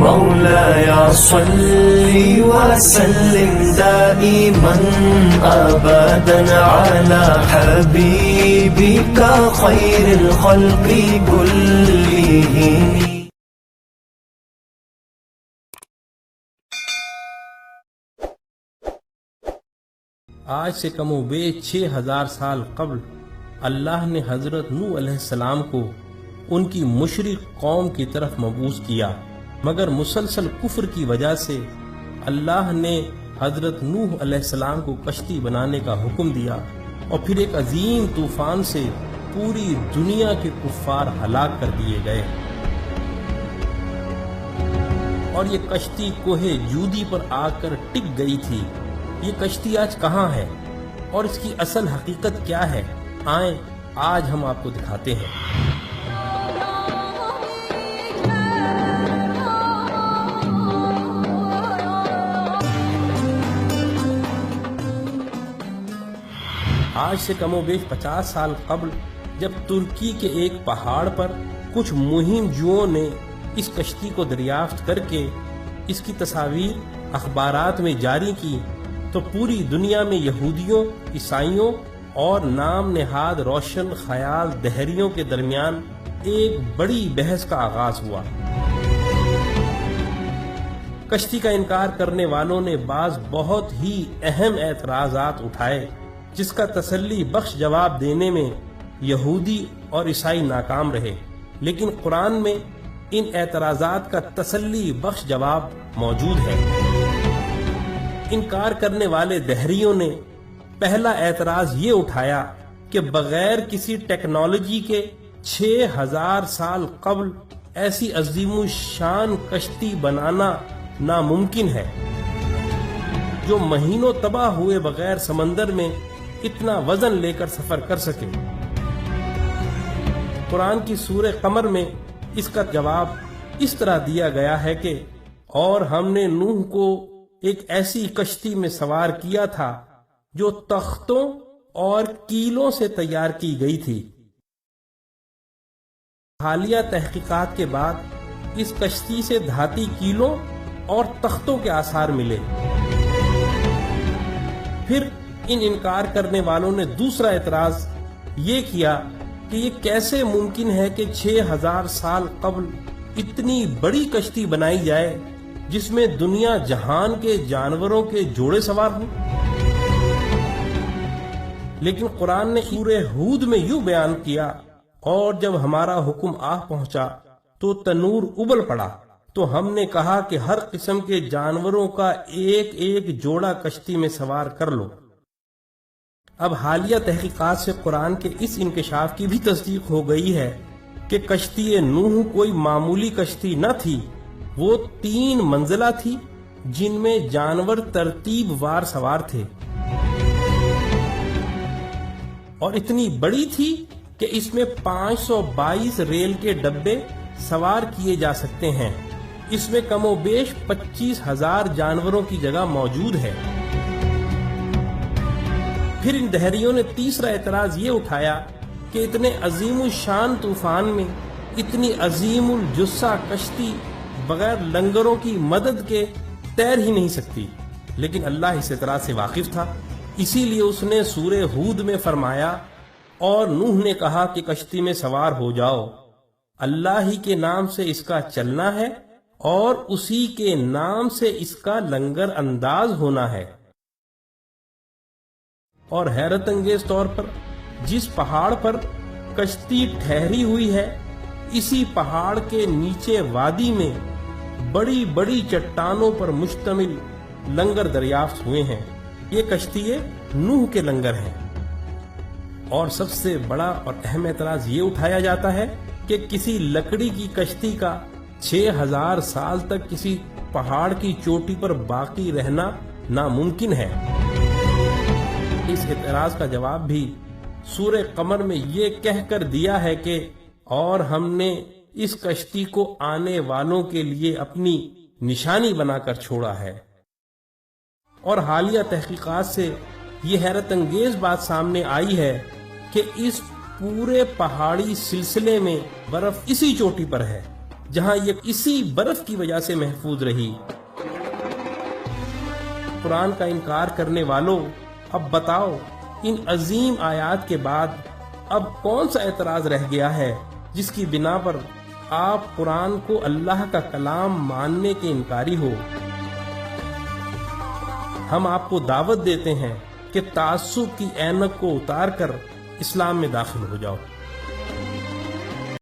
مولاي صل وسلم دائما أبدا على حبيبك خير الخلق كلهم. آج سے کم و بیش 6000 سال قبل اللہ نے حضرت نوح علیہ السلام کو ان کی مشرک قوم کی طرف مبعوث کیا، مگر مسلسل کفر کی وجہ سے اللہ نے حضرت نوح علیہ السلام کو کشتی بنانے کا حکم دیا، اور پھر ایک عظیم طوفان سے پوری دنیا کے کفار ہلاک کر دیے گئے۔ اور یہ کشتی کوہ جودی پر آ کر ٹک گئی تھی۔ یہ کشتی آج کہاں ہے اور اس کی اصل حقیقت کیا ہے؟ آئیں آج ہم آپ کو دکھاتے ہیں۔ آج سے کم و بیش 50 سال قبل جب ترکی کے ایک پہاڑ پر کچھ مہم جوؤں نے اس کشتی کو دریافت کر کے اس کی تصاویر اخبارات میں جاری کی، تو پوری دنیا میں یہودیوں، عیسائیوں اور نام نہاد روشن خیال دہریوں کے درمیان ایک بڑی بحث کا آغاز ہوا۔ کشتی کا انکار کرنے والوں نے بعض بہت ہی اہم اعتراضات اٹھائے، جس کا تسلی بخش جواب دینے میں یہودی اور عیسائی ناکام رہے، لیکن قرآن میں ان اعتراضات کا تسلی بخش جواب موجود ہے۔ انکار کرنے والے دہریوں نے پہلا اعتراض یہ اٹھایا کہ بغیر کسی ٹیکنالوجی کے 6000 سال قبل ایسی عظیم الشان کشتی بنانا ناممکن ہے جو مہینوں تباہ ہوئے بغیر سمندر میں اتنا وزن لے کر سفر کر سکے۔ قرآن کی سورہ قمر میں اس کا جواب اس طرح دیا گیا ہے کہ اور ہم نے نوح کو ایک ایسی کشتی میں سوار کیا تھا جو تختوں اور کیلوں سے تیار کی گئی تھی۔ حالیہ تحقیقات کے بعد اس کشتی سے دھاتی کیلوں اور تختوں کے آثار ملے۔ پھر ان انکار کرنے والوں نے دوسرا اعتراض یہ کیا کہ یہ کیسے ممکن ہے کہ 6000 سال قبل اتنی بڑی کشتی بنائی جائے جس میں دنیا جہان کے جانوروں کے جوڑے سوار ہوں۔ لیکن قرآن نے سورہ ہود میں یوں بیان کیا، اور جب ہمارا حکم آ پہنچا تو تنور ابل پڑا، تو ہم نے کہا کہ ہر قسم کے جانوروں کا ایک ایک جوڑا کشتی میں سوار کر لو۔ اب حالیہ تحقیقات سے قرآن کے اس انکشاف کی بھی تصدیق ہو گئی ہے کہ کشتی نوح کوئی معمولی کشتی نہ تھی، وہ 3 منزلہ تھی جن میں جانور ترتیب وار سوار تھے، اور اتنی بڑی تھی کہ اس میں 522 ریل کے ڈبے سوار کیے جا سکتے ہیں۔ اس میں کم و بیش 25,000 جانوروں کی جگہ موجود ہے۔ پھر ان دہریوں نے تیسرا اعتراض یہ اٹھایا کہ اتنے عظیم الشان طوفان میں اتنی عظیم الجثہ کشتی بغیر لنگروں کی مدد کے تیر ہی نہیں سکتی، لیکن اللہ اس اعتراض سے واقف تھا، اسی لیے اس نے سورہ ہود میں فرمایا، اور نوح نے کہا کہ کشتی میں سوار ہو جاؤ، اللہ ہی کے نام سے اس کا چلنا ہے اور اسی کے نام سے اس کا لنگر انداز ہونا ہے۔ اور حیرت انگیز طور پر جس پہاڑ پر کشتی ٹھہری ہوئی ہے، اسی پہاڑ کے نیچے وادی میں بڑی بڑی چٹانوں پر مشتمل لنگر دریافت ہوئے ہیں۔ یہ کشتی نوح کے لنگر ہیں۔ اور سب سے بڑا اور اہم اعتراض یہ اٹھایا جاتا ہے کہ کسی لکڑی کی کشتی کا 6000 سال تک کسی پہاڑ کی چوٹی پر باقی رہنا ناممکن ہے۔ اس اعتراض کا جواب بھی سورہ قمر میں یہ کہہ کر دیا ہے کہ اور ہم نے اس کشتی کو آنے والوں کے لیے اپنی نشانی بنا کر چھوڑا ہے۔ اور حالیہ تحقیقات سے یہ حیرت انگیز بات سامنے آئی ہے کہ اس پورے پہاڑی سلسلے میں برف اسی چوٹی پر ہے جہاں یہ اسی برف کی وجہ سے محفوظ رہی۔ قرآن کا انکار کرنے والوں، اب بتاؤ ان عظیم آیات کے بعد اب کون سا اعتراض رہ گیا ہے جس کی بنا پر آپ قرآن کو اللہ کا کلام ماننے کے انکاری ہو؟ ہم آپ کو دعوت دیتے ہیں کہ تعصب کی اینک کو اتار کر اسلام میں داخل ہو جاؤ۔